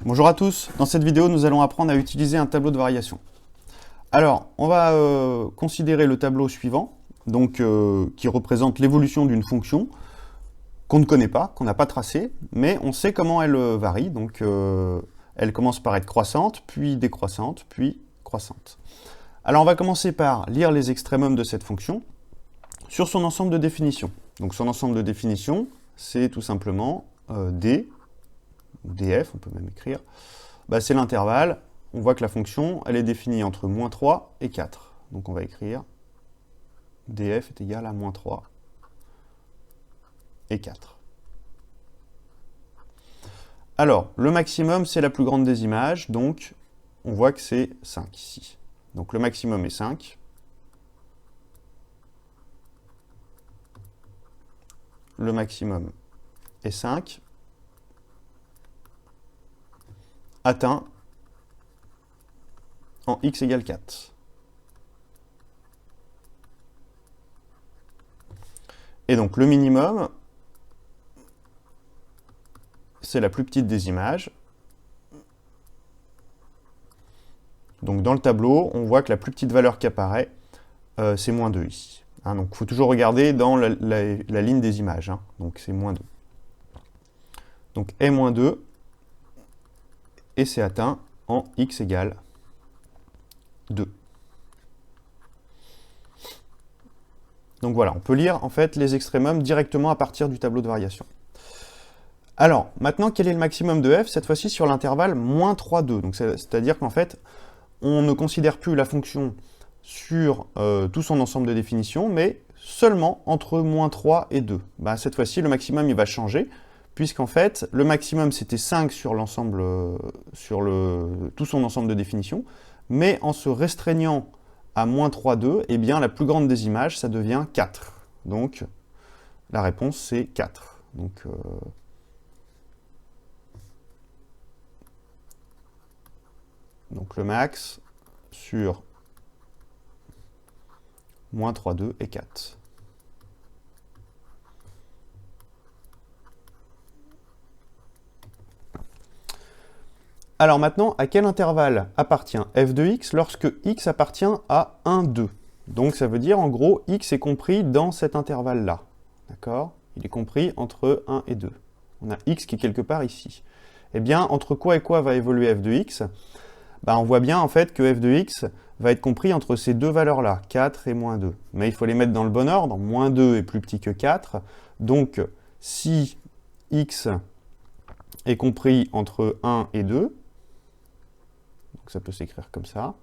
Bonjour à tous, dans cette vidéo nous allons apprendre à utiliser un tableau de variation. Alors, on va considérer le tableau suivant, donc, qui représente l'évolution d'une fonction qu'on ne connaît pas, qu'on n'a pas tracée, mais on sait comment elle varie, donc elle commence par être croissante, puis décroissante, puis croissante. Alors on va commencer par lire les extrémums de cette fonction sur son ensemble de définitions. Donc son ensemble de définitions, c'est tout simplement D, ou df, on peut même écrire, c'est l'intervalle. On voit que la fonction, elle est définie entre moins 3 et 4. Donc on va écrire df est égal à moins 3 et 4. Alors, le maximum, c'est la plus grande des images, donc on voit que c'est 5 ici. Donc le maximum est 5. Le maximum est 5. Atteint en x égale 4. Et donc le minimum, c'est la plus petite des images. Donc dans le tableau, on voit que la plus petite valeur qui apparaît, c'est moins 2 ici. Donc il faut toujours regarder dans la ligne des images. Donc c'est moins 2. Donc est moins 2, et c'est atteint en x égale 2. Donc voilà, on peut lire en fait les extrémums directement à partir du tableau de variation. Alors, maintenant, quel est le maximum de f? Cette fois-ci sur l'intervalle moins 3, 2. Donc c'est-à-dire qu'en fait, on ne considère plus la fonction sur tout son ensemble de définitions, mais seulement entre moins 3 et 2. Cette fois-ci, le maximum il va changer, puisqu'en fait, le maximum c'était 5 sur l'ensemble, tout son ensemble de définitions, mais en se restreignant à moins 3, 2, eh bien la plus grande des images, ça devient 4. Donc la réponse c'est 4. Donc le max sur moins 3, 2 et 4. Alors maintenant, à quel intervalle appartient f de x lorsque x appartient à 1, 2? Donc ça veut dire, en gros, x est compris dans cet intervalle-là. D'accord? Il est compris entre 1 et 2. On a x qui est quelque part ici. Eh bien, entre quoi et quoi va évoluer f de x? On voit bien en fait que f de x va être compris entre ces deux valeurs-là, 4 et moins 2. Mais il faut les mettre dans le bon ordre. Moins 2 est plus petit que 4. Donc, si x est compris entre 1 et 2, donc ça peut s'écrire comme ça.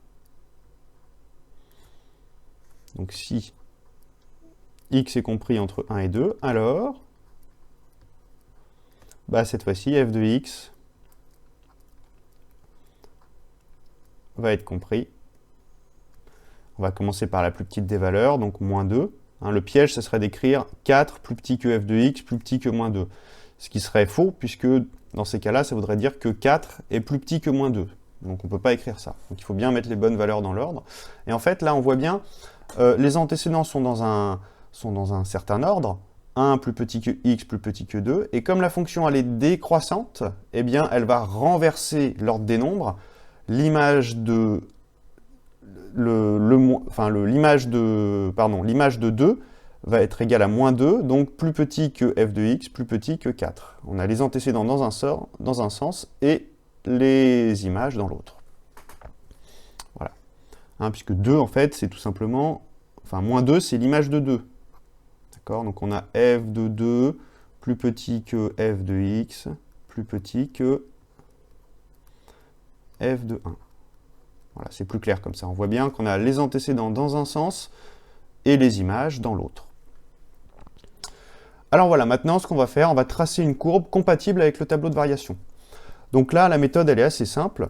Donc si x est compris entre 1 et 2, alors, cette fois-ci, f de x va être compris. On va commencer par la plus petite des valeurs, donc moins 2. Le piège, ce serait d'écrire 4 plus petit que f de x, plus petit que moins 2. Ce qui serait faux, puisque dans ces cas-là, ça voudrait dire que 4 est plus petit que moins 2. Donc on ne peut pas écrire ça. Donc il faut bien mettre les bonnes valeurs dans l'ordre. Et en fait, là, on voit bien, les antécédents sont dans un certain ordre. 1 plus petit que x plus petit que 2. Et comme la fonction elle est décroissante, eh bien, elle va renverser l'ordre des nombres. L'image de 2 va être égale à moins 2, donc plus petit que f de x, plus petit que 4. On a les antécédents dans un sens et les images dans l'autre. Voilà. Puisque 2, en fait, c'est tout simplement... moins 2, c'est l'image de 2. D'accord? Donc on a f de 2 plus petit que f de x, plus petit que f de 1. Voilà, c'est plus clair comme ça. On voit bien qu'on a les antécédents dans un sens et les images dans l'autre. Alors voilà, maintenant ce qu'on va faire, on va tracer une courbe compatible avec le tableau de variation. Donc là, la méthode, elle est assez simple.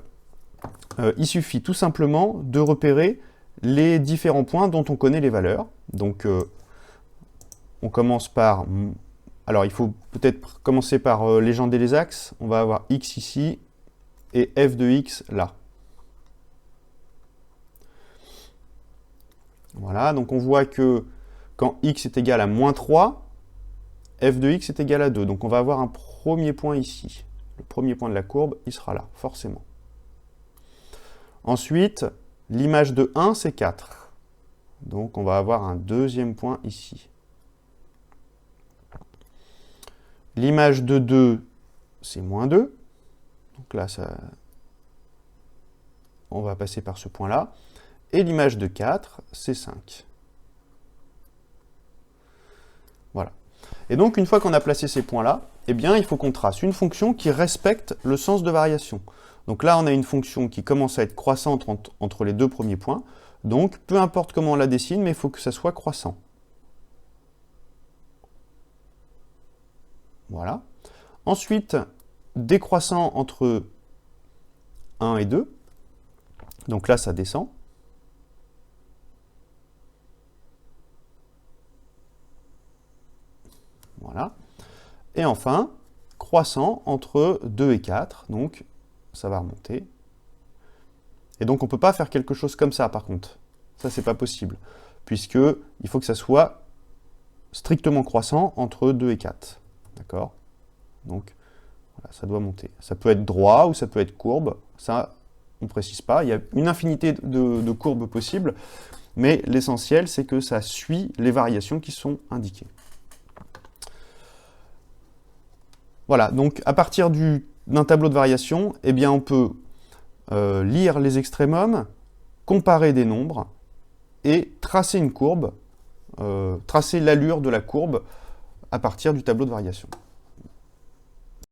Il suffit tout simplement de repérer les différents points dont on connaît les valeurs. Donc on commence par... Alors il faut peut-être commencer par légender les axes. On va avoir x ici et f de x là. Voilà, donc on voit que quand x est égal à moins 3, f de x est égal à 2. Donc on va avoir un premier point ici. Le premier point de la courbe, il sera là, forcément. Ensuite, l'image de 1, c'est 4. Donc on va avoir un deuxième point ici. L'image de 2, c'est moins 2. Donc là, on va passer par ce point-là. Et l'image de 4, c'est 5. Voilà. Et donc, une fois qu'on a placé ces points-là, eh bien, il faut qu'on trace une fonction qui respecte le sens de variation. Donc là, on a une fonction qui commence à être croissante entre les deux premiers points. Donc, peu importe comment on la dessine, mais il faut que ça soit croissant. Voilà. Ensuite, décroissant entre 1 et 2. Donc là, ça descend. Voilà. Et enfin, croissant entre 2 et 4. Donc, ça va remonter. Et donc, on ne peut pas faire quelque chose comme ça, par contre. Ça, c'est pas possible. Puisqu'il faut que ça soit strictement croissant entre 2 et 4. D'accord? Donc, voilà, ça doit monter. Ça peut être droit ou ça peut être courbe. Ça, on ne précise pas. Il y a une infinité de courbes possibles. Mais l'essentiel, c'est que ça suit les variations qui sont indiquées. Voilà, donc à partir d'un tableau de variation, eh bien, on peut lire les extrémums, comparer des nombres et tracer une courbe, tracer l'allure de la courbe à partir du tableau de variation.